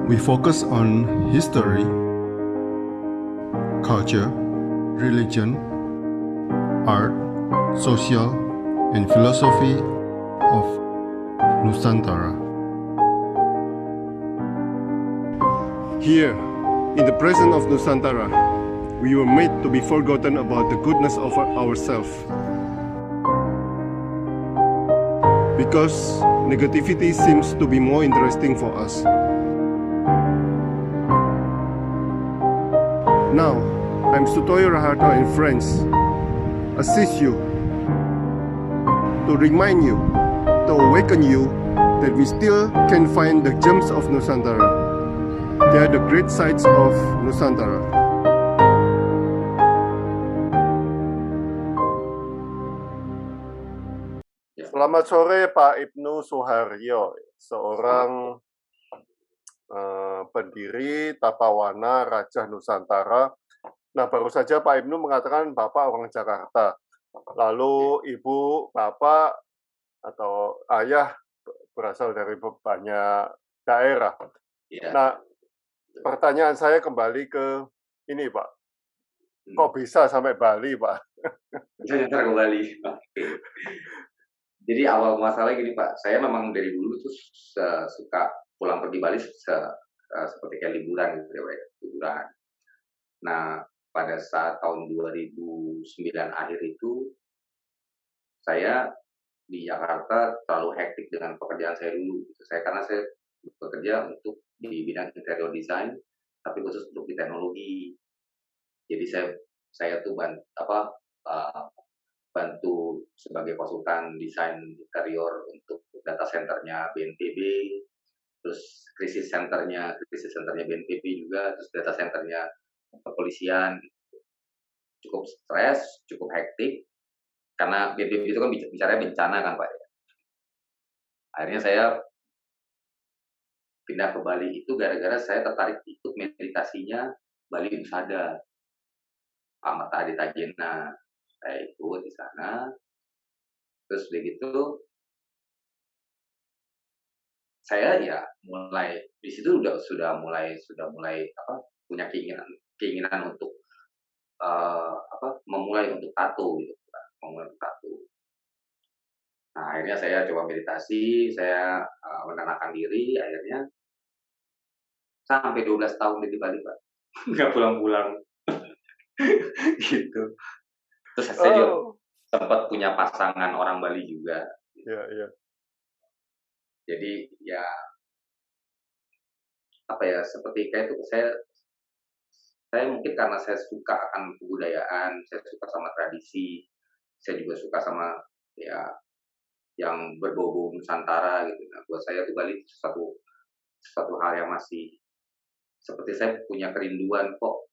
We focus on history, culture, religion, art, social, and philosophy of Nusantara. Here, in the presence of Nusantara, we were made to be forgotten about the goodness of ourselves. Because negativity seems to be more interesting for us. Now, I'm Sutoyo Raharto and friends, assist you, to remind you, to awaken you that we still can find the gems of Nusantara. They are the great sights of Nusantara. Selamat sore Pak Ibnu Suharyo, seorang pendiri Tapawana Raja Nusantara. Nah, baru saja Pak Ibnu mengatakan Bapak orang Jakarta. Lalu Ibu, Bapak, atau Ayah berasal dari banyak daerah. Ya. Nah, pertanyaan saya kembali ke ini Pak. Kok bisa sampai Bali Pak? Ntar ke Bali. Oke. Jadi awal masalahnya gini Pak, saya memang dari dulu tuh suka pulang pergi Bali seperti kayak liburan gitu ya Pak, liburan. Nah, pada saat tahun 2009 akhir itu, saya di Jakarta terlalu hektik dengan pekerjaan saya dulu. Karena saya bekerja untuk di bidang interior design, tapi khusus untuk di teknologi. Jadi saya tuh bantu sebagai konsultan desain interior untuk data centernya BNPB, terus krisis centernya BNPB juga, terus data centernya kepolisian. Cukup stres, cukup hektik, karena BNPB itu kan bicaranya bencana kan Pak. Akhirnya saya pindah ke Bali itu gara-gara saya tertarik ikut meditasinya Bali Usada, Pak Mata Adi Tajena. Saya ikut di sana, terus begitu saya ya mulai di situ sudah mulai punya keinginan untuk memulai untuk tato gitu, memulai untuk tato. Nah, akhirnya saya coba meditasi, saya menenangkan diri, akhirnya sampai 12 tahun di Bali Pak, nggak pulang-pulang. Gitu. Terus saya juga sempat punya pasangan orang Bali juga. Iya. Jadi ya seperti kayak itu saya mungkin karena saya suka akan kebudayaan, saya suka sama tradisi, saya juga suka sama ya yang berbau-bau Nusantara gitu. Nah, buat saya tuh Bali satu hal yang masih seperti saya punya kerinduan, kok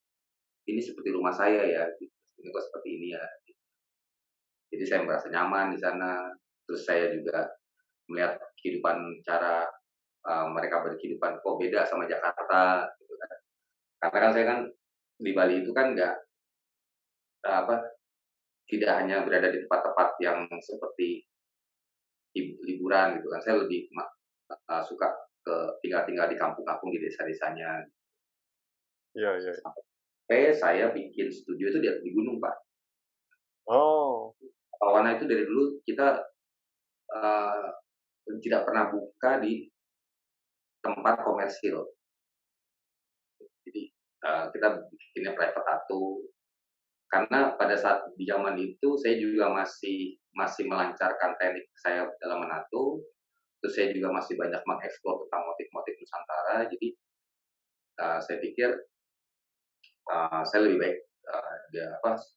ini seperti rumah saya ya, gitu. Ini kok seperti ini ya. Gitu. Jadi saya merasa nyaman di sana. Terus saya juga melihat kehidupan cara mereka berkehidupan kok beda sama Jakarta, gitu kan. Karena kan saya kan di Bali itu kan tidak hanya berada di tempat-tempat yang seperti liburan gitu kan. Saya lebih suka tinggal di kampung-kampung, di desa-desanya. Iya. Sampai saya bikin studio itu di gunung Pak. Oh. Tapawana itu dari dulu kita tidak pernah buka di tempat komersil. Jadi kita bikinnya private tattoo. Karena pada saat di zaman itu saya juga masih melancarkan teknik saya dalam menato. Terus saya juga masih banyak mengeksplor tentang motif-motif Nusantara. Jadi saya pikir saya lebih baik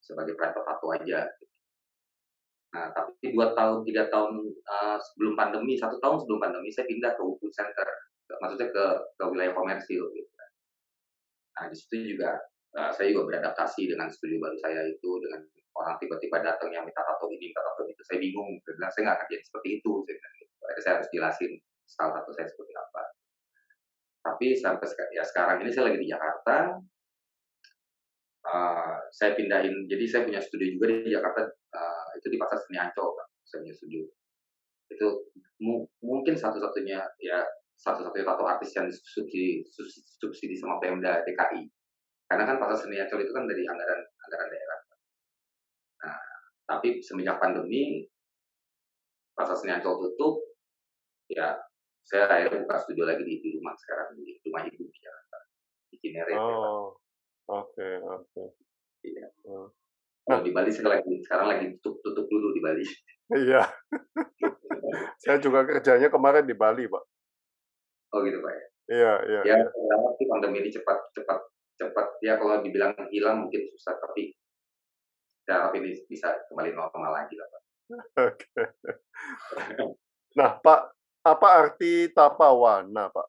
sebagai private tattoo aja. Nah, tapi 2 tahun, 3 tahun sebelum pandemi, 1 tahun sebelum pandemi, saya pindah ke Ubud Center, maksudnya ke wilayah komersil gitu. Nah, di situ juga saya juga beradaptasi dengan studio baru saya itu, dengan orang tiba-tiba datang yang minta tato ini, minta tato itu. Saya bingung, saya bilang saya nggak kerjain seperti itu. Saya harus jelasin style tato saya seperti apa. Tapi sampai sekarang ini saya lagi di Jakarta. Saya pindahin, jadi saya punya studio juga di Jakarta, itu di Pasar Seni Ancol, Pak. Saya punya studio. Itu mungkin satu-satunya ya satu-satunya tato artis yang disubsidi sama Pemda DKI. Karena kan Pasar Seni Ancol itu kan dari anggaran anggaran daerah. Nah, tapi semenjak pandemi Pasar Seni Ancol tutup, ya saya akhirnya buka studio lagi di rumah sekarang, di rumah ibu di Jakarta, di Cinere ya Pak. Oh, oke, oke. Iya. Hmm. Kalau di Bali sekarang lagi tutup dulu di Bali. Iya, saya juga kerjanya kemarin di Bali, Pak. Oh gitu Pak ya. Iya, iya, Ya, iya. saya harap sih pandemi ini cepat cepat cepat ya kalau dibilang hilang mungkin susah, tapi saya harap ini bisa kembali normal lagi lah Pak. Oke. Nah, Pak, apa arti tapawana, Pak?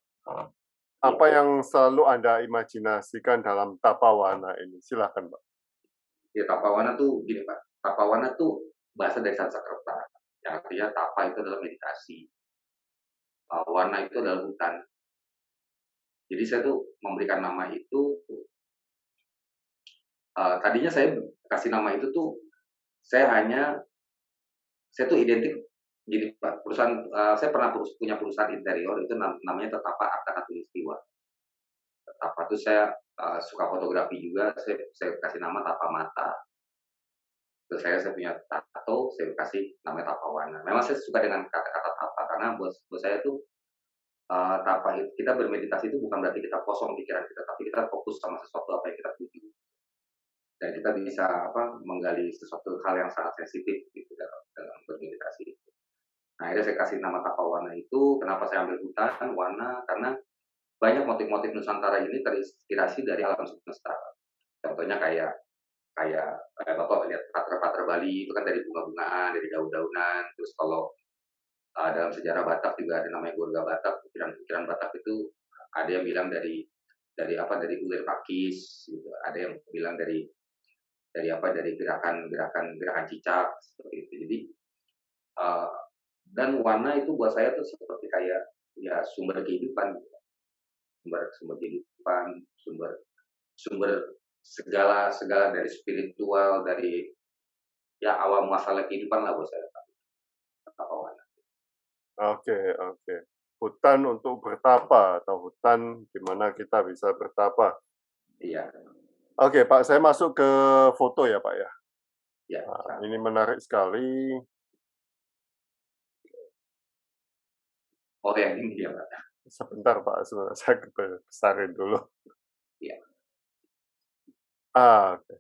Apa yang selalu Anda imajinasikan dalam tapawana ini? Silakan, Pak. Ya tapawana tuh gini Pak, tapawana tuh bahasa dari Sanskerta, yang artinya tapa itu adalah meditasi, wana itu adalah hutan. Jadi saya tuh memberikan nama itu, tadinya saya kasih nama itu tuh, saya tuh identik gini Pak, saya pernah punya perusahaan interior itu namanya Tetapa Arta Khatulistiwa. Tetapa tuh saya suka fotografi juga, saya kasih nama Tapa Mata. Terus saya punya tato, saya kasih namanya Tapawana. Memang saya suka dengan kata-kata tapa karena buat saya tuh tapa itu kita bermeditasi itu bukan berarti kita kosong pikiran kita, tapi kita fokus sama sesuatu apa yang kita tuju. Dan kita bisa menggali sesuatu hal yang sangat sensitif gitu dalam bermeditasi. Nah, akhirnya saya kasih nama Tapawana itu, kenapa saya ambil hutan, warna, karena banyak motif-motif Nusantara ini terinspirasi dari alam semesta. Contohnya kayak kayak Bapak lihat pater-pater Bali itu kan dari bunga-bungaan, dari daun-daunan. Terus kalau dalam sejarah Batak juga ada namanya Gorga Batak, pikiran-pikiran Batak itu ada yang bilang dari ulir pakis, gitu. Ada yang bilang dari gerakan cicak seperti itu. Jadi dan warna itu buat saya tuh seperti kayak ya sumber kehidupan, gitu. sumber kehidupan, sumber segala dari spiritual, dari ya awal muasal kehidupan lah buat saya. Oke, oke. Hutan untuk bertapa atau hutan di mana kita bisa bertapa. Iya, Oke, Pak, saya masuk ke foto ya, Pak ya. ya. Nah, ini menarik sekali. Oh yang ini ya Pak. Sebentar, Pak, saya besarin dulu. Iya. Oke.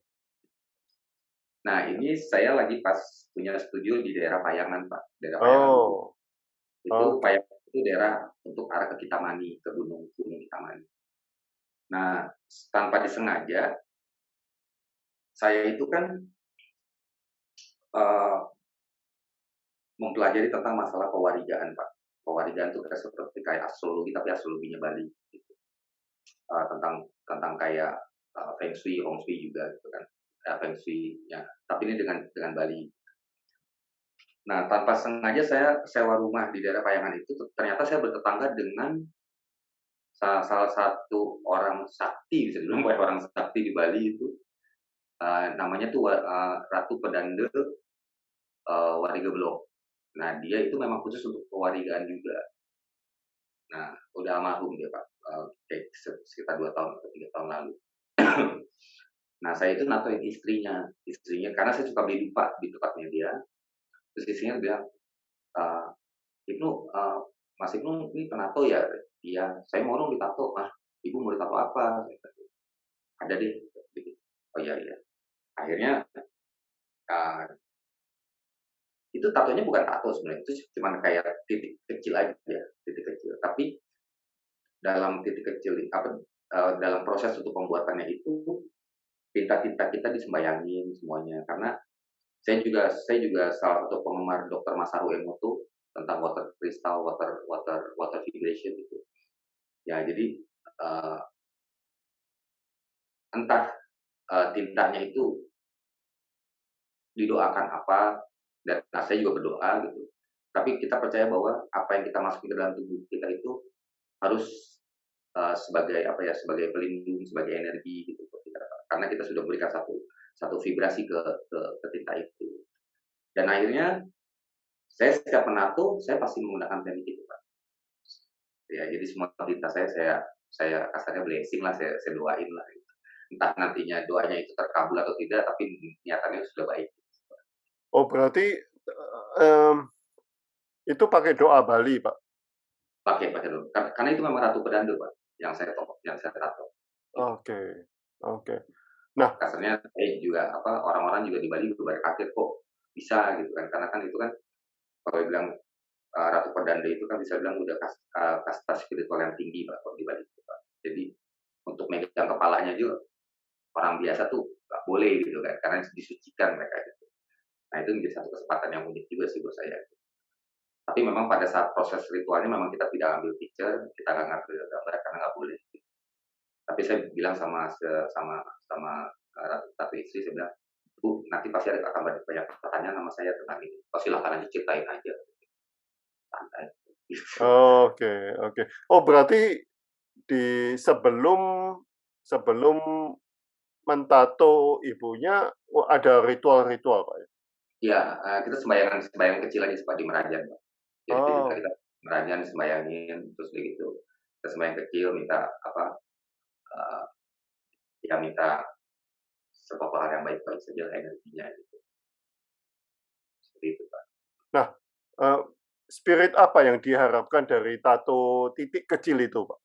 Nah ini saya lagi pas punya studio di daerah Payangan Pak, daerah Payangan. Oh, Itu oke. Payangan itu daerah untuk arah ke Kintamani, ke Gunung Kintamani. Nah tanpa disengaja saya itu kan mempelajari tentang masalah pewarigaan Pak. Pewarigaan itu seperti kayak astrologi tapi astrologinya Bali. Gitu. Tentang kayak Feng Shui, Hong Shui juga gitu kan. Feng Shui ya. Tapi ini dengan Bali. Nah, tanpa sengaja saya sewa rumah di daerah Payangan itu, ternyata saya bertetangga dengan salah satu orang sakti, bisa dibilang orang sakti di Bali itu, namanya tuh Ratu Pedande Warigablok. Nah, dia itu memang khusus untuk pewarigaan juga. Nah, udah almarhum dia Pak, kayak sekitar 2 tahun atau 3 tahun lalu. Nah, saya itu natoin istrinya, karena saya suka beli dupa di tempatnya dia. Terus istrinya bilang, Ibnu, Mas Ibnu ini penato ya? Iya, saya mau dong ditato. Ah, Ibu mau ditato apa? Ada deh. Oh iya, iya. Akhirnya, itu tatonya bukan tato sebenarnya, itu cuma kayak titik kecil aja, titik kecil. Tapi dalam titik kecil, dalam proses untuk pembuatannya itu, tinta-tinta kita disembayangin semuanya. Karena saya juga salah satu penggemar Dr. Masaru Emoto tentang water crystal, water vibration itu. Ya, jadi entah tintanya itu didoakan apa, dan saya juga berdoa gitu. Tapi kita percaya bahwa apa yang kita masukin ke dalam tubuh kita itu harus sebagai pelindung, sebagai energi gitu buat kita. Karena kita sudah berikan satu vibrasi ke tinta itu. Dan akhirnya saya setiap menato, saya pasti menggunakan teknik itu, Pak. Ya, jadi semua aktivitas saya kasarnya blessing lah, saya doain lah gitu. Entah nantinya doanya itu terkabul atau tidak, tapi niatannya sudah baik. Oh, berarti, itu pakai doa Bali, Pak? Pakai dulu. Karena itu memang Ratu Pedando, Pak, yang saya tato. Oke, oke. Nah, Kasarnya saya juga orang-orang juga di Bali juga berkaget kok bisa gitu kan. Karena kan itu kan kalau bilang Ratu Pedando itu kan bisa bilang udah kasta spiritual yang tinggi, Pak, kalau di Bali itu, Pak. Jadi untuk megang kepalanya juga orang biasa tuh nggak boleh gitu kan, karena disucikan mereka gitu. Nah itu menjadi satu kesempatan yang unik juga sih buat saya. Tapi memang pada saat proses ritualnya memang kita tidak ambil picture, kita nggak ngambil gambar karena nggak boleh. Tapi saya bilang sama sama satu istri, saya bilang, Bu, nanti pasti akan banyak banyak pertanyaan sama saya tentang ini. Oh, silakan aja ceritain aja, santai. oke, oke. Oh, berarti di sebelum sebelum mentato ibunya, oh, ada ritual-ritual, Pak, ya? Ya, kita sembayangan kecil aja Pak di Merajan, Pak. Jadi Oh, kita Merajan sembayangin, terus begitu kita sembahyang kecil minta eee, ya minta sesuatu hal yang baik baik saja energinya gitu, seperti itu, Pak. nah, eee, spirit apa yang diharapkan dari tato titik kecil itu, Pak?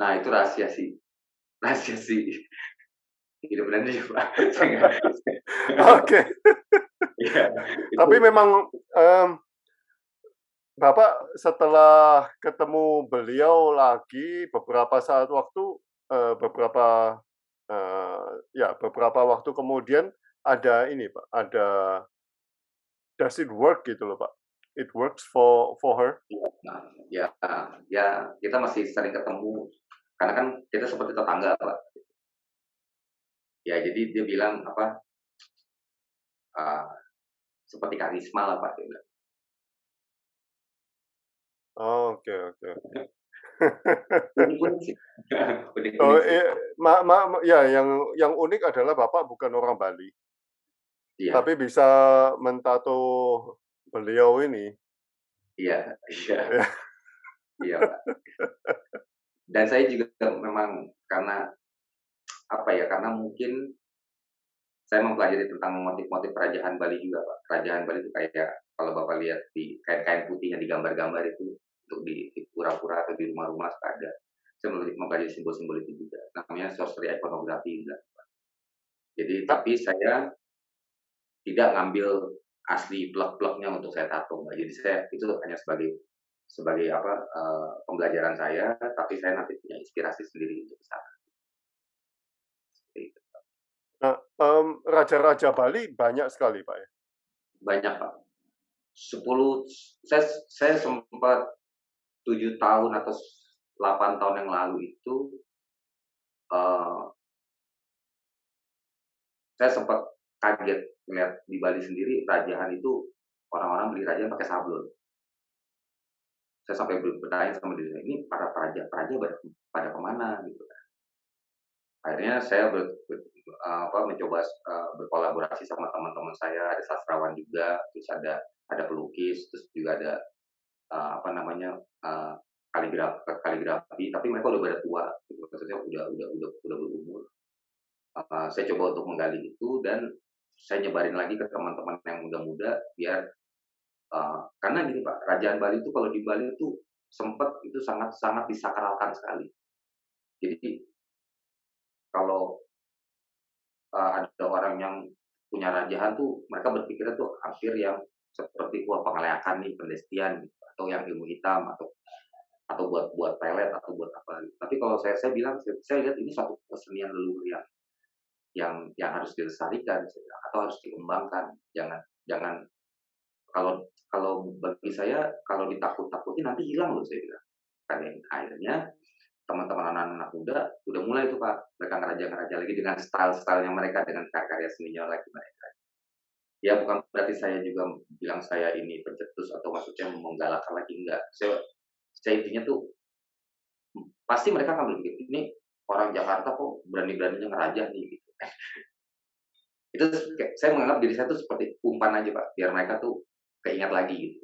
Nah itu rahasia sih, hidup dan mati, Pak. Saya nggak Oke, iya, itu tapi memang, Bapak setelah ketemu beliau lagi beberapa saat waktu, beberapa, beberapa waktu kemudian ada ini, Pak, ada does it work gitu loh, Pak? It works for her? iya, nah, ya ya kita masih sering ketemu, karena kan kita seperti tetangga, Pak. Ya jadi dia bilang eee, seperti karisma lah, Pak, dia bilang. Oke, oke. Unik-unik sih, Oh, unik-unik sih. ya yang unik adalah Bapak bukan orang Bali, Iya tapi bisa mentato beliau ini. iya iya Ya, iya, Pak. Dan saya juga memang karena, karena mungkin saya mempelajari tentang motif-motif kerajaan Bali juga, Pak. Kerajaan Bali itu kayak kalau Bapak lihat di kain-kain putih yang digambar-gambar itu untuk di pura-pura atau di rumah-rumah suka ada. Saya mempelajari simbol-simbol itu juga. Namanya sastra ikonografi juga. Jadi Kak, tapi saya tidak ngambil asli blok-bloknya untuk saya tato, Mbak. Jadi saya itu hanya sebagai sebagai pembelajaran saya, tapi saya nanti punya inspirasi sendiri untuk ke sana, seperti itu. nah, raja-raja Bali banyak sekali, Pak, ya? Banyak, Pak. 10 saya sempat 7 tahun atau 8 tahun yang lalu itu, eee, saya sempat kaget melihat di Bali sendiri rajahan itu orang-orang beli rajahan pakai sablon. Saya sampai bertanya sama diri saya, "Ini para praja-praja pada kemana?" Gitu. Akhirnya saya mencoba berkolaborasi sama teman-teman saya, ada sastrawan juga, terus ada pelukis, terus juga ada eee, kaligrafi, tapi mereka udah pada tua, gitu. Maksudnya udah berumur. Saya coba untuk menggali itu dan saya nyebarin lagi ke teman-teman yang muda-muda biar karena gini Pak, kerajaan Bali itu kalau di Bali itu sempat itu sangat sangat disakralkan sekali. Jadi kalau ada orang yang punya rajahan tuh mereka berpikirnya tuh hampir yang seperti wah pengelayakan nih, pendestian gitu, atau yang ilmu hitam atau buat buat pelet atau buat apa gitu. Tapi kalau saya bilang saya lihat ini suatu kesenian leluhur yang harus dilestarikan atau harus dikembangkan. Jangan jangan kalau kalau bagi saya kalau ditakut-takutin nanti hilang loh saya bilang. Akhirnya teman-teman anak-anak muda udah mulai tuh Pak, mereka ngeraja-ngeraja lagi dengan style-stylenya mereka, dengan karya seninya lagi mereka. Ya bukan berarti saya juga bilang saya ini pencetus atau maksudnya menggalakkan lagi, enggak. Saya intinya tuh pasti mereka akan berpikir, "Ini orang Jakarta kok berani-beraninya ngerajah nih," gitu. Itu kayak saya menganggap diri saya tuh seperti umpan aja Pak, biar mereka tuh keingat lagi gitu.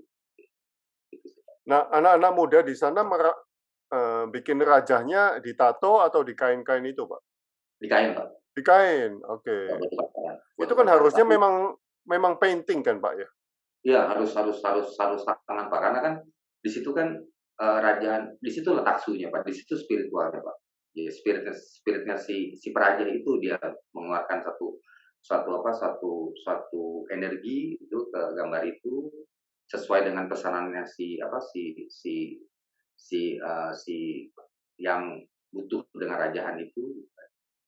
Gitu sih. Nah, anak-anak muda di sana bikin rajahnya ditato atau di kain-kain itu, Pak? Di kain, Pak, Di kain, oke. buat Itu kan upacara. harusnya Tapi memang painting kan, Pak, ya? iya, harus tangan, Pak, karena kan di situ kan, rajaan di situ letak sunya, Pak, di situ spiritualnya, Pak. Ya spiritnya spiritnya si peraja itu dia mengeluarkan satu suatu apa, suatu suatu energi itu ke gambar itu, sesuai dengan pesanannya si apa, si yang butuh dengan rajaan itu.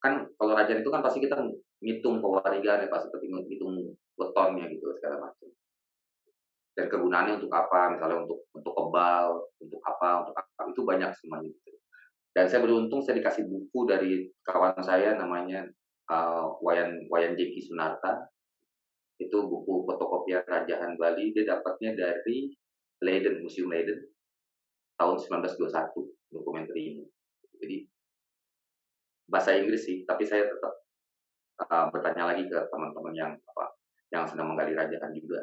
Kan kalau rajaan itu kan pasti kita ngitung pewarigan ya, Pak, seperti ngitung wetonnya gitu segala macam. Dan kegunaannya untuk apa, misalnya untuk kebal, untuk apa, itu banyak semuanya gitu. Dan saya beruntung saya dikasih buku dari kawan saya namanya, Wayan Wayan Jeki Sunarta, itu buku fotokopian Rajaan Bali, dia dapatnya dari Leiden, Museum Leiden, tahun 1921, dokumenter ini. Jadi bahasa Inggris sih, tapi saya tetap, bertanya lagi ke teman-teman yang apa, yang sedang menggali rajaan juga,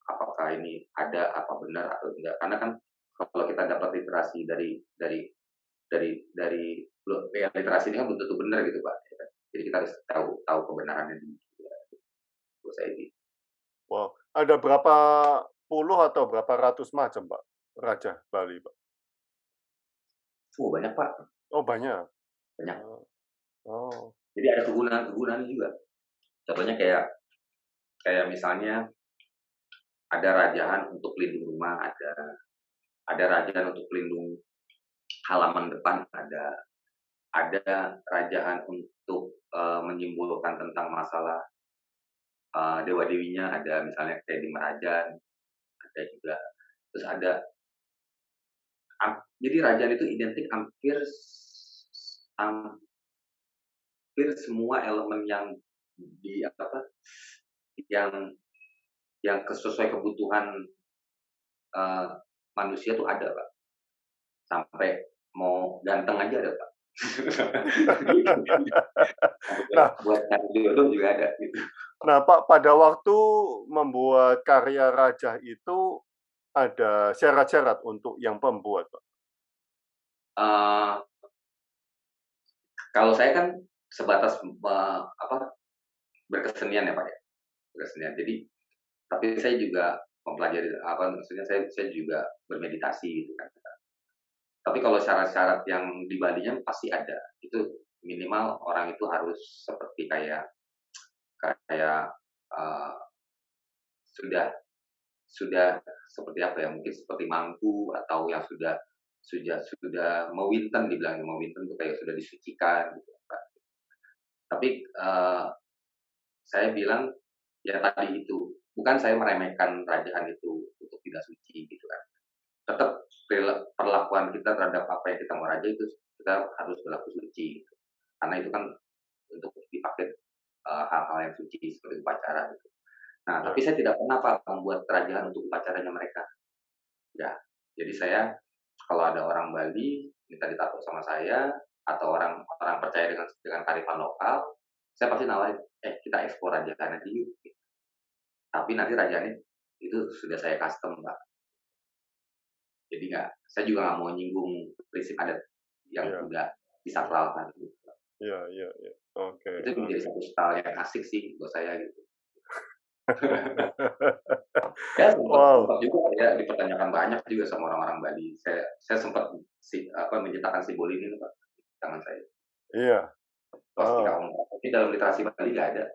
apakah ini ada, apa benar atau tidak. Karena kan kalau kita dapat literasi ya literasi ini kan belum tentu benar gitu, Pak, ya kan. Jadi kita harus tahu tahu kebenarannya dulu, ya, menurut saya gitu. Wow, ada berapa puluh atau berapa ratus macam, Pak, rajah Bali, Pak? Banyak, Pak, Oh, banyak? banyak. Oh. Oh, Jadi ada kegunaan-kegunaannya juga. Contohnya kayak kayak misalnya ada rajaan untuk pelindung rumah, ada rajaan untuk pelindung halaman depan, ada rajaan untuk, menyimbolkan tentang masalah, dewa-dewinya, ada misalnya kayak di Merajan, ada juga. Terus ada jadi rajaan itu identik hampir semua elemen yang di apa, yang sesuai kebutuhan, eee, manusia tuh ada, Pak. Sampai mau ganteng aja ada, Pak. nah Buat cari jodoh juga ada gitu. nah, Pak, pada waktu membuat karya rajah itu ada syarat-syarat untuk yang pembuat, Pak? Eee, Kalau saya kan sebatas, berkesenian ya, Pak, ya, berkesenian. Jadi tapi saya juga mempelajari apa, maksudnya saya juga bermeditasi gitu kan. Tapi kalau syarat-syarat yang di Balinya pasti ada. Itu minimal orang itu harus seperti kayak kayak, eee, sudah sudah seperti apa ya, mungkin seperti mangku atau yang sudah mewinten dibilangnya, mewinten itu kayak sudah disucikan gitu, Pak. Tapi, saya bilang, ya tadi itu, bukan saya meremehkan rajaan itu untuk tidak suci gitu kan. Tetap perlakuan kita terhadap apa yang kita mau raja itu kita harus berlaku suci gitu. Karena itu kan untuk dipakai, hal-hal yang suci seperti upacara gitu. Nah, tapi Ya. saya tidak pernah, Pak, membuat kerajaan untuk upacaranya mereka. Ya, jadi saya kalau ada orang Bali minta ditato sama saya atau orang orang percaya dengan kearifan lokal, saya pasti nawarin, kita eksplor rajaan aja yuk. Tapi nanti rajanya itu sudah saya custom, Pak. Jadi saya juga nggak mau nyinggung prinsip adat yang Iya, udah iya, disakralkan gitu. iya, iya, iya. Oke, Itu menjadi oke. satu style yang asik sih buat saya gitu. Ya sempat Wow, sempat juga ya dipertanyakan banyak juga sama orang-orang Bali. Saya sempat menciptakan simbol ini loh, Pak, di tangan saya. iya. Swastika Oh, ongkar, tapi dalam literasi Bali nggak ada.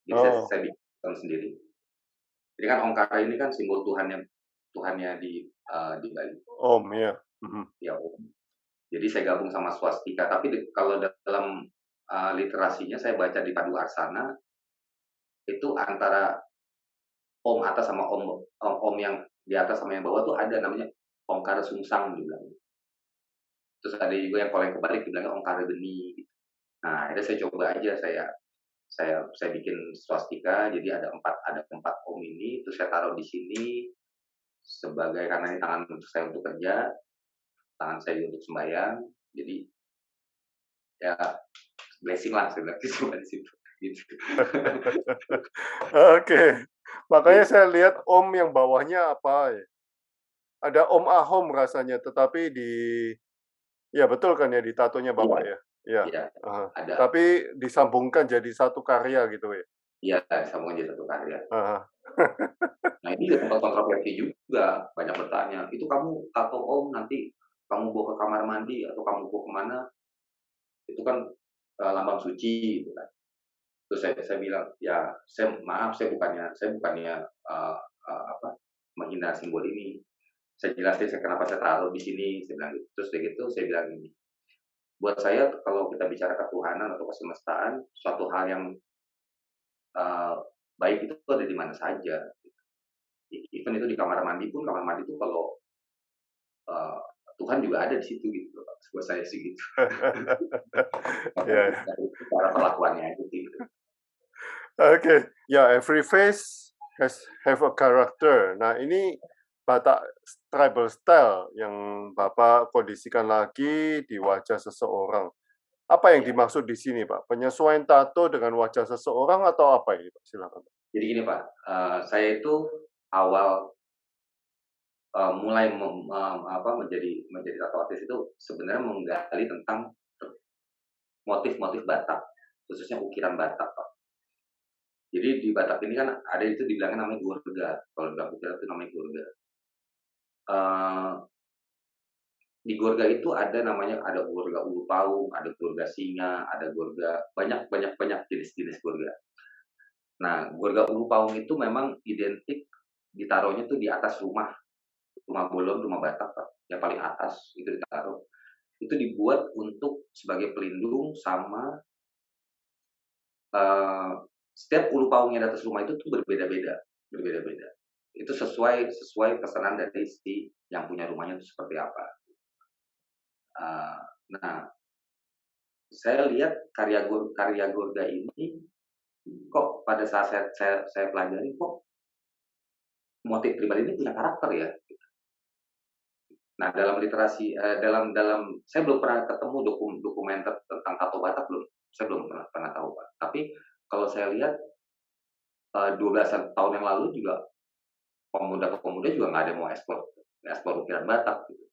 Jadi oh, saya bikin sendiri. Jadi kan ongkar ini kan simbol Tuhannya di Bali, Om, ya. Mhm. ya Om. Jadi saya gabung sama swastika, tapi kalau dalam, literasinya saya baca di Paduarsana, itu antara Om atas sama Om yang di atas sama yang bawah tuh ada namanya Ongkara Sungsang dibilang. Terus ada juga yang kalau yang kebalik dibilangnya Ongkara Geni gitu. Nah, akhirnya saya coba aja saya bikin swastika, jadi ada empat Om ini, terus saya taruh di sini sebagai karena ini tangan saya untuk kerja, tangan saya juga untuk sembahyang, jadi ya blessing lah saya bilang gitu di situ, gitu. Oke. Makanya Gitu. saya lihat Om yang bawahnya apa ya? ada Om Ahom rasanya, tetapi ya betul kan ya, di tatonya Iya, Bapak ya? Iya, iya, heeh. ada. Tapi disambungkan jadi satu karya gitu ya? Iya, sambungan jadi satu karya. Heeh. Nah, ini juga tempat kontroversi juga, banyak bertanya, "Itu kamu tato Om, nanti kamu bawa ke kamar mandi atau kamu bawa ke mana, itu kan, lambang suci," gitu kan. Terus saya bilang, "Ya, maaf, saya bukannya, eee eee, apa, menghina simbol ini. Saya jelasin kenapa saya taruh di sini," saya bilang gitu. Terus udah gitu saya bilang gini, "Buat saya kalau kita bicara ketuhanan atau kesemestaan, suatu hal yang, eee, baik itu ada di mana saja. Even itu di kamar mandi pun, kamar mandi itu kalau, eee, Tuhan juga ada di situ," gitu loh, Pak. Buat saya sih gitu. Ya, Makanya ya. dari cara perlakuannya aja sih gitu. Oke, ya every face have a character. Nah, ini Batak tribal style yang Bapak kondisikan lagi di wajah seseorang. Apa yang Iya. dimaksud di sini, Pak? Penyesuaian tato dengan wajah seseorang atau apa ini, Pak? Silakan. Jadi gini, Pak, saya itu awal, mulai menjadi tattoo artist itu sebenarnya menggali tentang motif-motif Batak, khususnya ukiran Batak, Pak. Jadi di Batak ini kan ada itu dibilangnya namanya gurga, kalau bilang ukiran itu namanya gurga. Eee, di gurga itu ada gurga ulu paung, ada gurga singa, ada gurga banyak banyak banyak jenis-jenis gurga. Nah, gurga ulu paung itu memang identik ditaruhnya tuh di atas rumah, rumah bolon, rumah Batak, Pak, yang paling atas itu ditaruh. Itu dibuat untuk sebagai pelindung sama, eee, setiap ulu paung yang di atas rumah itu tuh berbeda-beda berbeda-beda. Itu sesuai sesuai pesanan dari si yang punya rumahnya itu seperti apa. Eee, nah, saya lihat karya Gurga ini kok pada saat saya pelajari kok motif pribadi ini punya karakter ya. Nah, dalam literasi, dalam dalam saya belum pernah ketemu dokumenter tentang tato Batak belum, saya belum pernah pernah tahu, Pak. Tapi kalau saya lihat, 12-an tahun yang lalu juga pemuda-pemuda juga nggak ada yang mau ekspor ukiran Batak gitu.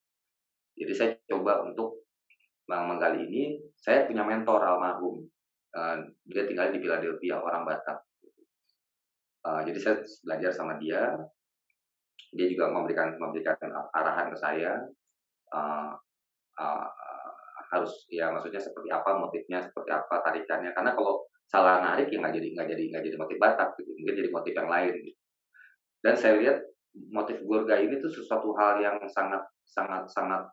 Jadi saya coba untuk menggali ini, saya punya mentor almarhum, dia tinggal di Philadelphia, orang Batak. Jadi saya belajar sama dia, dia juga memberikan arahan ke saya, eee eee, harus ya maksudnya seperti apa motifnya, seperti apa tarikannya, karena kalau salah narik ya nggak jadi motif Batak gitu, mungkin jadi motif yang lain gitu. Dan saya lihat motif Gurga ini tuh sesuatu hal yang sangat sangat sangat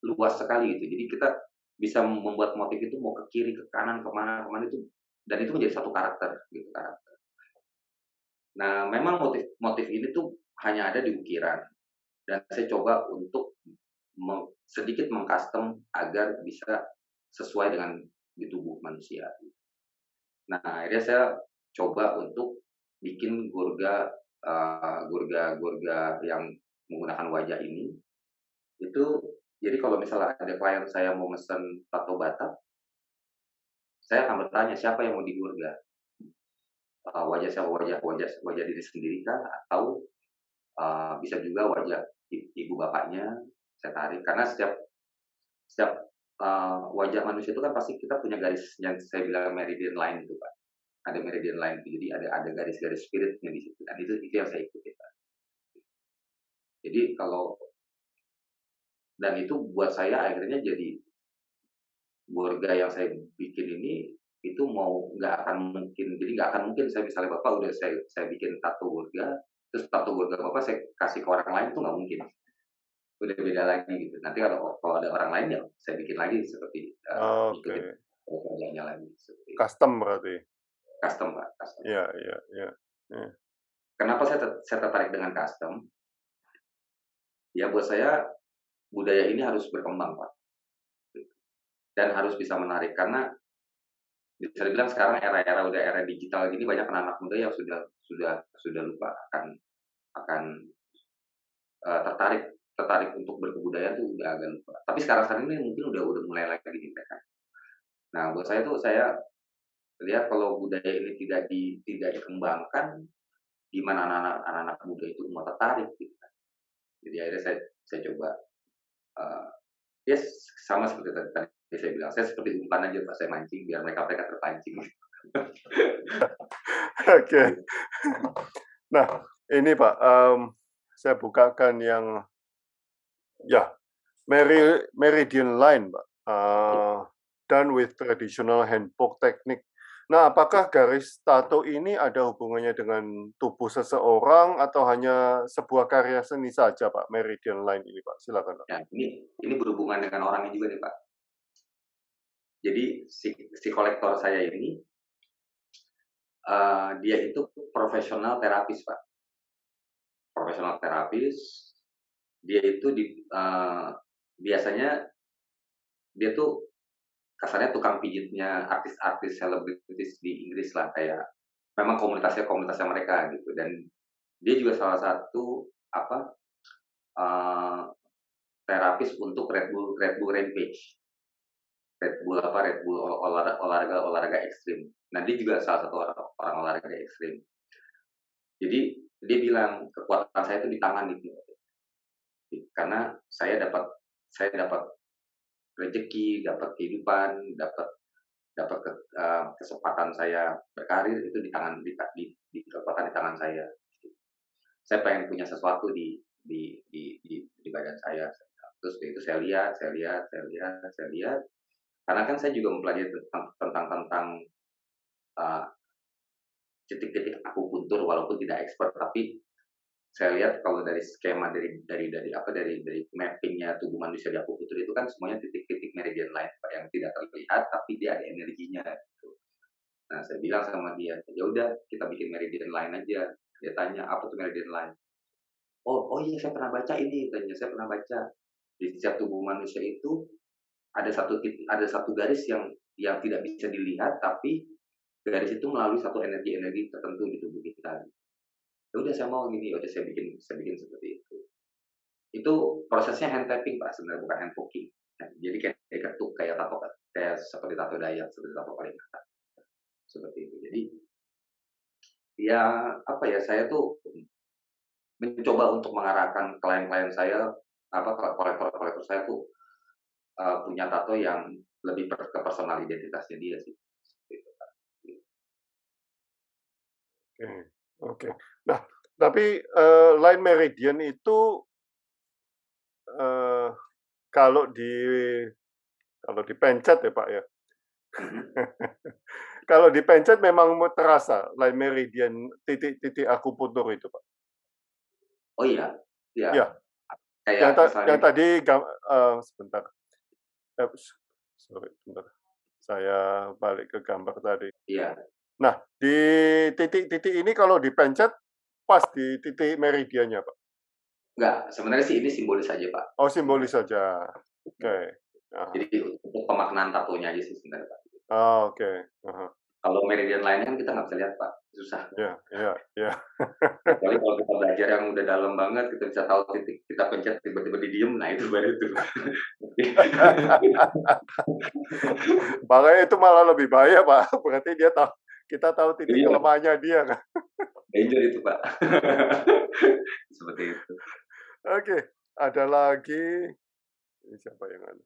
luas sekali gitu. Jadi kita bisa membuat motif itu mau ke kiri, ke kanan, ke mana itu, dan itu menjadi satu karakter gitu, karakter. Nah, memang motif-motif ini tuh hanya ada di ukiran dan saya coba untuk sedikit meng-custom agar bisa sesuai dengan di tubuh manusia. Nah, akhirnya saya coba untuk bikin gurga yang menggunakan wajah ini, itu jadi kalau misalnya ada klien saya mau mesen tato Batak, saya akan bertanya, "Siapa yang mau digurga? Wajah saya wajah diri sendiri kah? Atau, bisa juga wajah ibu bapaknya saya tarik?" Karena setiap setiap, wajah manusia itu kan pasti kita punya garis yang saya bilang meridian line itu, Pak. Ada meridian line itu, jadi ada garis-garis spiritnya di situ, dan itu yang saya ikuti, Pak. Jadi kalau dan itu buat saya akhirnya jadi gurga yang saya bikin ini, itu nggak akan mungkin, jadi nggak akan mungkin saya misalnya Bapak udah saya bikin tato gurga, terus tato gurga Bapak saya kasih ke orang lain itu nggak mungkin. Udah beda lagi gitu. Nanti kalau kalau ada orang lain ya saya bikin lagi seperti, ngikutin Oke, kerjanya lagi, seperti itu. custom berarti? Custom, Pak, custom. Iya, iya, iya, iya. Kenapa saya tertarik dengan custom? Ya buat saya budaya ini harus berkembang, Pak, dan harus bisa menarik karena bisa dibilang sekarang udah era digital gini banyak anak-anak muda yang sudah lupa akan, tertarik tertarik untuk berkebudayaan tuh udah agak lupa. Tapi sekarang-sekarang ini mungkin udah mulai lagi nih mereka. Nah, buat saya tuh saya lihat kalau budaya ini tidak dikembangkan, gimana anak-anak muda itu mau tertarik gitu kan. Jadi akhirnya saya coba, eee, ya sama seperti tadi saya bilang, saya seperti umpan aja Pak, saya mancing biar mereka terpancing. Oke. Nah, ini Pak, saya bukakan yang ya, Meridian Line, Pak, done with traditional handpoke technique. Nah, apakah garis tato ini ada hubungannya dengan tubuh seseorang atau hanya sebuah karya seni saja, Pak, Meridian Line ini, Pak? Silakan, Pak. Nah, ini berhubungan dengan orangnya juga nih Pak. Jadi si kolektor saya ini, dia itu profesional terapis Pak, profesional terapis. Dia itu biasanya dia tuh kasarnya tukang pijitnya artis-artis selebritis di Inggris lah, kayak memang komunitasnya mereka gitu, dan dia juga salah satu apa, eee, terapis untuk Red Bull Rampage. Red Bull olahraga ekstrim. Nah, dia juga salah satu orang olahraga ekstrim. Jadi dia bilang, "Kekuatan saya itu di tangan," gitu. Karena saya dapat rezeki, dapat kehidupan, dapat dapat kesempatan saya berkarir itu di tangan di kekuatan di tangan saya. Saya pengen punya sesuatu di badan saya. Terus itu saya lihat, karena kan saya juga mempelajari tentang uh, titik-titik akupuntur walaupun tidak expert, tapi saya lihat kalau dari skema dari mappingnya tubuh manusia di akupuntur itu kan semuanya titik-titik meridian line yang tidak terlihat tapi dia ada energinya gitu. Nah, saya bilang sama dia, ya udah kita bikin meridian line aja. Dia tanya, apa tuh meridian line? Oh iya, saya pernah baca ini, tanya saya pernah baca di setiap tubuh manusia itu ada satu garis yang tidak bisa dilihat, tapi garis itu melalui satu energi-energi tertentu di tubuh kita. Ya udah saya mau gini, ya udah saya bikin seperti itu. Itu prosesnya hand tapping Pak, sebenarnya bukan hand poking. Nah, jadi kayak diketuk kayak seperti tato Dayak, seperti tato Kalimantan. Seperti itu. Jadi ya apa ya, saya tuh mencoba untuk mengarahkan klien-klien saya, kolektor-kolektor saya tuh punya tato yang lebih ke personal identitasnya dia sih. Gitu, Pak. Oke, oke. Nah, tapi, line meridian itu, eee, kalau dipencet ya, Pak, ya. Mhm. Kalau dipencet memang terasa line meridian titik-titik akupuntur itu, Pak? Oh iya, iya. Iya, Kayak misalnya yang tadi sebentar, sorry, bentar, saya balik ke gambar tadi. iya, Nah, di titik-titik ini kalau dipencet pas di titik meridiannya, Pak? enggak, sebenarnya sih ini simbolis aja, Pak, Oh, sebenarnya. simbolis saja. Oke. Ah, Jadi untuk pemaknaan tatonya aja sih sebenarnya, Pak. oh, oke. Ah, Kalau meridian lainnya kan kita nggak bisa lihat, Pak, susah. iya, iya, iya. Kecuali kalau kita belajar yang udah dalam banget, kita bisa tahu titik kita pencet tiba-tiba di diem, nah itu baru tuh. Makanya itu malah lebih bahaya, Pak. Berarti kita tahu titik Iya, kelemahannya dia kan. danger itu, Pak. Seperti itu. Oke, ada lagi, ini siapa yang ada?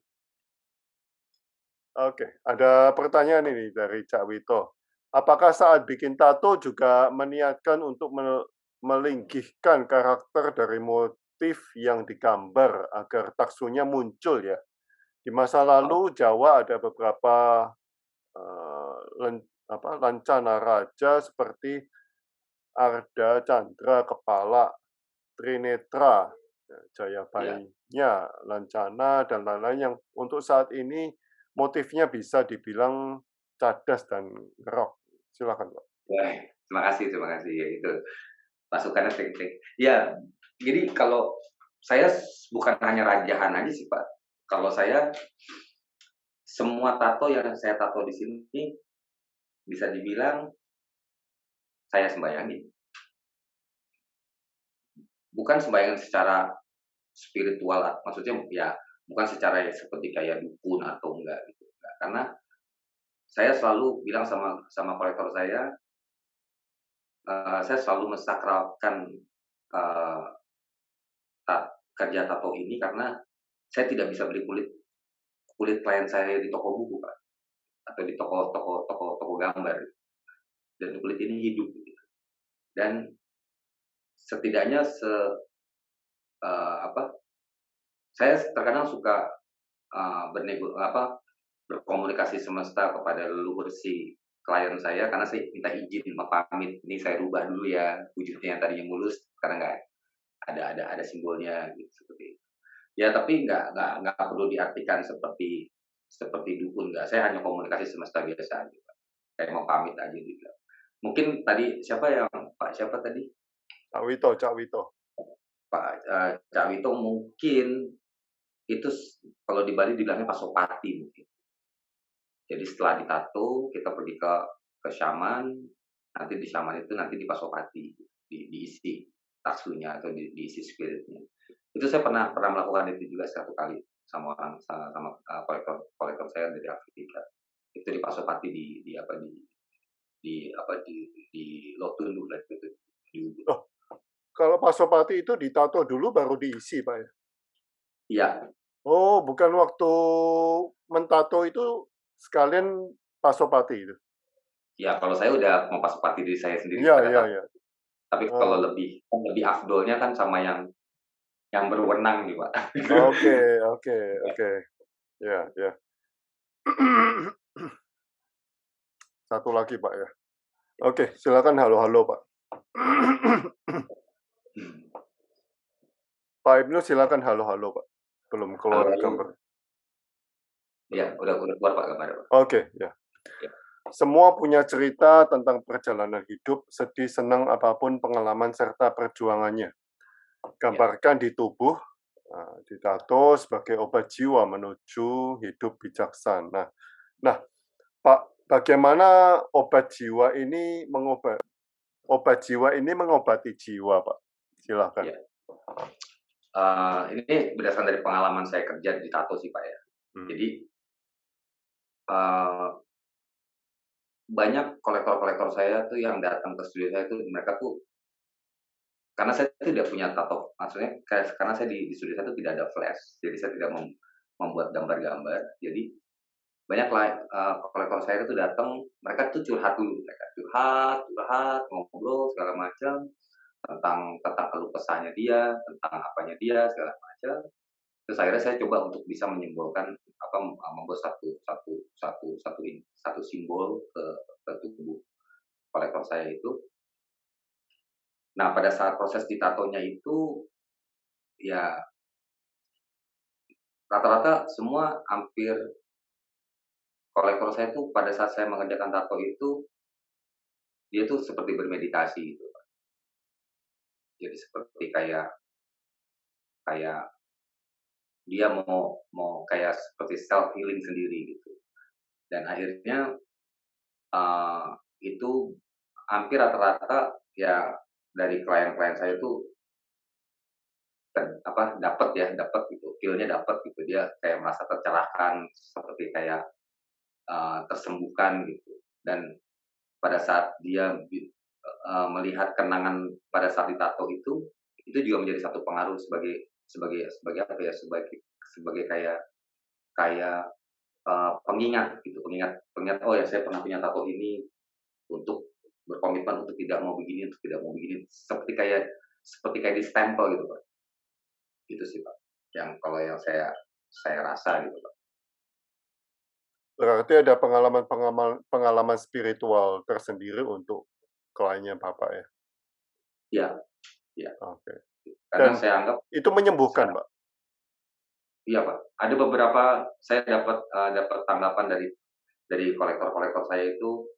Oke, ada pertanyaan ini dari Cak Wito. Apakah saat bikin tato juga meniatkan untuk melinggihkan karakter dari motif yang digambar agar taksunya muncul ya? Di masa Oh, lalu Jawa ada beberapa lancana raja seperti Arda, Chandra, Kepala, Trinetra, iya. Jayabaya, Lancana, dan lain-lain yang untuk saat ini motifnya bisa dibilang cadas dan rock. Silakan, Pak. Wah, terima kasih, ya itu masukannya trik-trik. Ya, jadi kalau saya bukan hanya rajahan aja sih, Pak. Kalau saya semua tato yang saya tato di sini bisa dibilang saya sembayangin. Bukan sembayangan secara spiritual, maksudnya ya bukan secara seperti kayak dukun atau enggak gitu. Enggak. Karena saya selalu bilang sama kolektor saya, saya selalu mensakralkan uh, kerja tato ini karena saya tidak bisa beli kulit kulit klien saya di toko buku, Pak, atau di toko gambar. Dan kulit ini hidup gitu. Dan setidaknya apa, saya terkadang suka berkomunikasi semesta kepada leluhur si klien saya karena saya minta izin pamit, ini saya rubah dulu ya wujudnya yang tadinya mulus karena nggak ada simbolnya gitu seperti itu. Ya tapi nggak perlu diartikan seperti seperti dukun, nggak. Saya hanya komunikasi semesta biasa aja, Pak. Kayak mau pamit aja gitu. Mungkin tadi siapa tadi? Cak Wito, Cak Wito. Cak Wito mungkin itu kalau di Bali dibilangnya pasopati mungkin. Jadi setelah ditato kita pergi ke shaman, nanti di shaman itu nanti dipasopati, diisi taksunya atau diisi spiritnya. Itu saya pernah melakukan itu juga satu kali sama kolektor saya dari Afrika. Itu dipasopati di Lotun dulu gitu. Oh, kalau pasopati itu ditato dulu baru diisi, Pak ya? Iya. Oh, bukan waktu mentato itu sekalian pasopati itu? Ya, kalau saya udah mau pasopati diri saya sendiri. Iya. Tapi kalau lebih afdolnya kan sama yang berwenang nih, Pak. Oke. Ya. Satu lagi, Pak ya. Oke, silakan halo, Pak. Pak Ibnu silakan halo, Pak. Belum keluar gambar. Ya, udah keluar Pak gambar. Oke, ya. Semua punya cerita tentang perjalanan hidup, sedih, senang, apapun pengalaman serta perjuangannya. Gambarkan di tubuh, ditato sebagai obat jiwa menuju hidup bijaksana. Nah, Pak, bagaimana obat jiwa ini mengobati jiwa, Pak? Silakan. Ya. Ini berdasarkan dari pengalaman saya kerja di tato sih, Pak ya. Jadi banyak kolektor-kolektor saya tuh yang datang ke studio saya tuh mereka tuh karena saya tidak punya tato, maksudnya karena saya di studio saya tuh tidak ada flash, jadi saya tidak membuat gambar-gambar. Jadi banyak kolektor saya itu datang, mereka tuh curhat dulu, mereka curhat, ngobrol segala macam tentang keluh kesahnya dia, tentang apanya dia segala macam. Terus akhirnya saya coba untuk bisa menyimbolkan membuat satu simbol ke tubuh kolektor saya itu. Nah, pada saat proses ditatonya itu ya rata-rata semua hampir kolektor saya tuh pada saat saya mengerjakan tato itu dia tuh seperti bermeditasi gitu. Jadi seperti kayak dia mau kayak seperti self healing sendiri gitu. Dan akhirnya itu hampir rata-rata ya dari klien-klien saya itu dapat gitu, feel-nya dapat gitu, dia kayak merasa tercerahkan, seperti kayak tersembuhkan gitu. Dan pada saat dia melihat kenangan pada saat ditato itu juga menjadi satu pengaruh sebagai kayak pengingat gitu, pengingat oh ya saya pernah punya tato ini untuk berkomitmen untuk tidak mau begini, seperti kayak di stempel gitu, Pak. Itu sih, Pak. Kalau yang saya rasa gitu, Pak. Berarti ada pengalaman spiritual tersendiri untuk kliennya Bapak ya? Iya. Oke. Karena saya anggap itu menyembuhkan, Pak. Iya, Pak. Ada beberapa saya dapat tanggapan dari kolektor saya itu.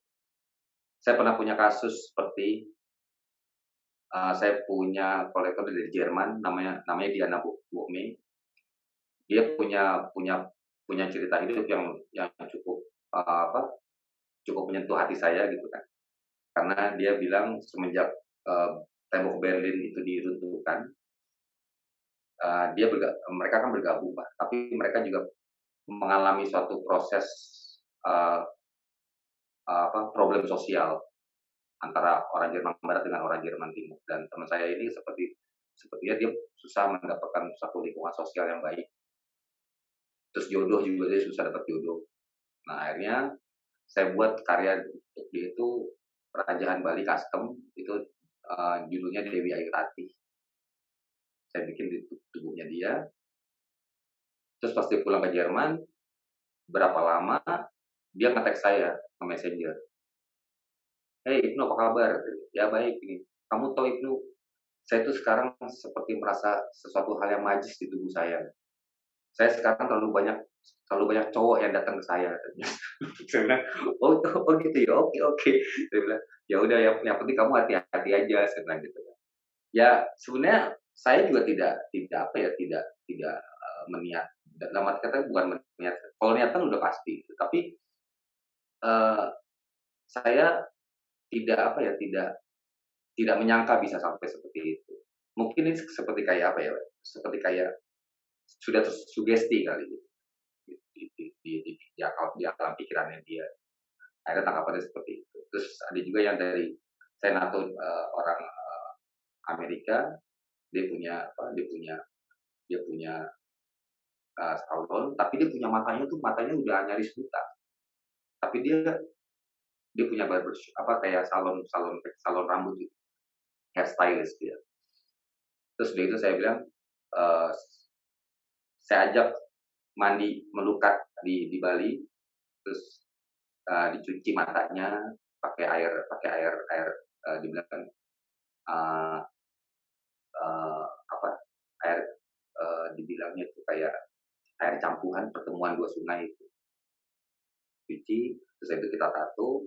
Saya pernah punya kasus seperti saya punya kolektor dari Jerman, namanya Diana Buchme. Dia punya cerita hidup yang cukup cukup menyentuh hati saya gitu kan. Karena dia bilang semenjak tembok Berlin itu diruntuhkan, mereka kan bergabung, Pak. Tapi mereka juga mengalami suatu proses problem sosial antara orang Jerman Barat dengan orang Jerman Timur. Dan teman saya ini sepertinya dia susah mendapatkan satu lingkungan sosial yang baik. Terus jodoh juga dia susah dapat jodoh. Nah akhirnya saya buat karya untuk dia itu Kerajaan Bali Custom itu judulnya Dewi Ayu Tati. Saya bikin di tubuhnya dia. Terus pas dia pulang ke Jerman, berapa lama dia nge-tag saya ke Messenger. Hey Ibnu apa kabar? Ya baik ini. Kamu tahu Ibnu, saya tuh sekarang seperti merasa sesuatu hal yang majis di tubuh saya. Saya sekarang terlalu banyak cowok yang datang ke saya. Saya bilang, oh gitu ya, oke. Saya bilang, ya udah yang penting kamu hati-hati aja. Saya bilang gitu. Ya sebenarnya saya juga tidak meniat. Dalam arti kata bukan meniat. Kalau niatan udah pasti. Tapi saya tidak menyangka bisa sampai seperti itu. Mungkin ini seperti kayak apa ya? Seperti kayak sudah tersugesti kali gitu. Di alam pikirannya dia. Akhirnya tanggapannya seperti itu. Terus ada juga yang dari senator orang Amerika, dia punya salon, tapi dia punya matanya udah nyaris buta. Tapi dia punya barbershop kayak salon rambut gitu, hairstylist dia. Terus dari itu saya bilang, saya ajak mandi melukat di Bali, terus dicuci matanya pakai air dibilang air dibilangnya itu kayak air campuran pertemuan dua sungai itu. Cuci, terus itu kita tato.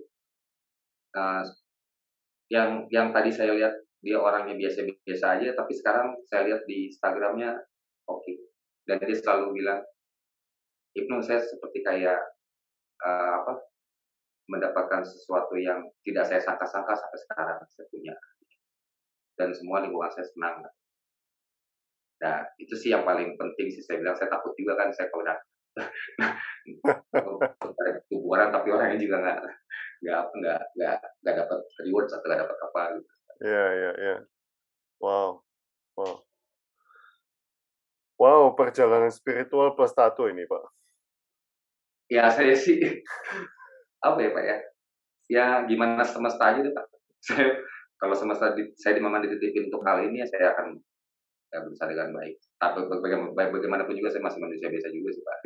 Yang tadi saya lihat dia orangnya biasa-biasa aja, tapi sekarang saya lihat di Instagramnya oke. Dan dia selalu bilang, Ibnu saya seperti kayak mendapatkan sesuatu yang tidak saya sangka-sangka sampai sekarang saya punya. Dan semua lingkungan saya senang. Nah, itu sih yang paling penting sih saya bilang. Saya takut juga kan saya kalau udah orang tapi orangnya juga nggak dapat reward atau nggak dapat apa gitu. Iya. Wow, perjalanan spiritual plus tato ini, Pak. Ya saya sih apa ya Pak ya? Ya gimana semesta aja deh Pak. Kalau semesta saya memang dititipin untuk kali ini, ya saya akan berusaha dengan baik. Tapi bagaimanapun juga saya masih manusia biasa juga sih Pak.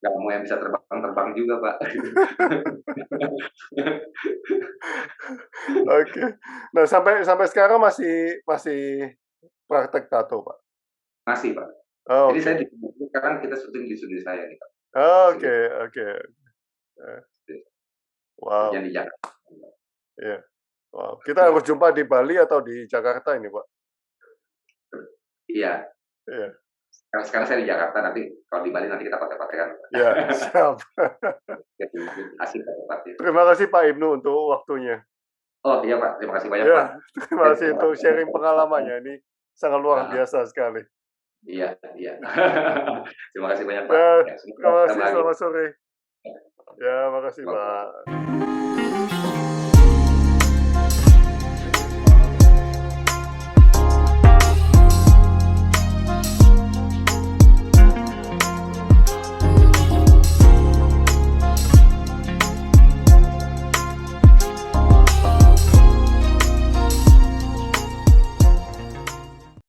Nggak mau yang bisa terbang juga Pak. Oke. Nah sampai sekarang masih praktek tato Pak. Masih Pak. Oh, jadi saya sekarang kita syuting di studio saya nih Pak. Oke. Wow. Yang di Jakarta. Iya. Wow. Kita harus jumpa di Bali atau di Jakarta ini Pak? Iya. Sekarang saya di Jakarta, nanti kalau di Bali nanti kita pakai-pakai kan. Iya, siap. Asik tempatnya. Terima kasih Pak Ibnu untuk waktunya. Oh iya Pak, terima kasih banyak ya, Pak. Terima kasih untuk sharing pengalamannya, ini sangat luar biasa sekali. Iya. Terima kasih banyak Pak. Terima kasih, selamat sore. Ya, makasih Pak.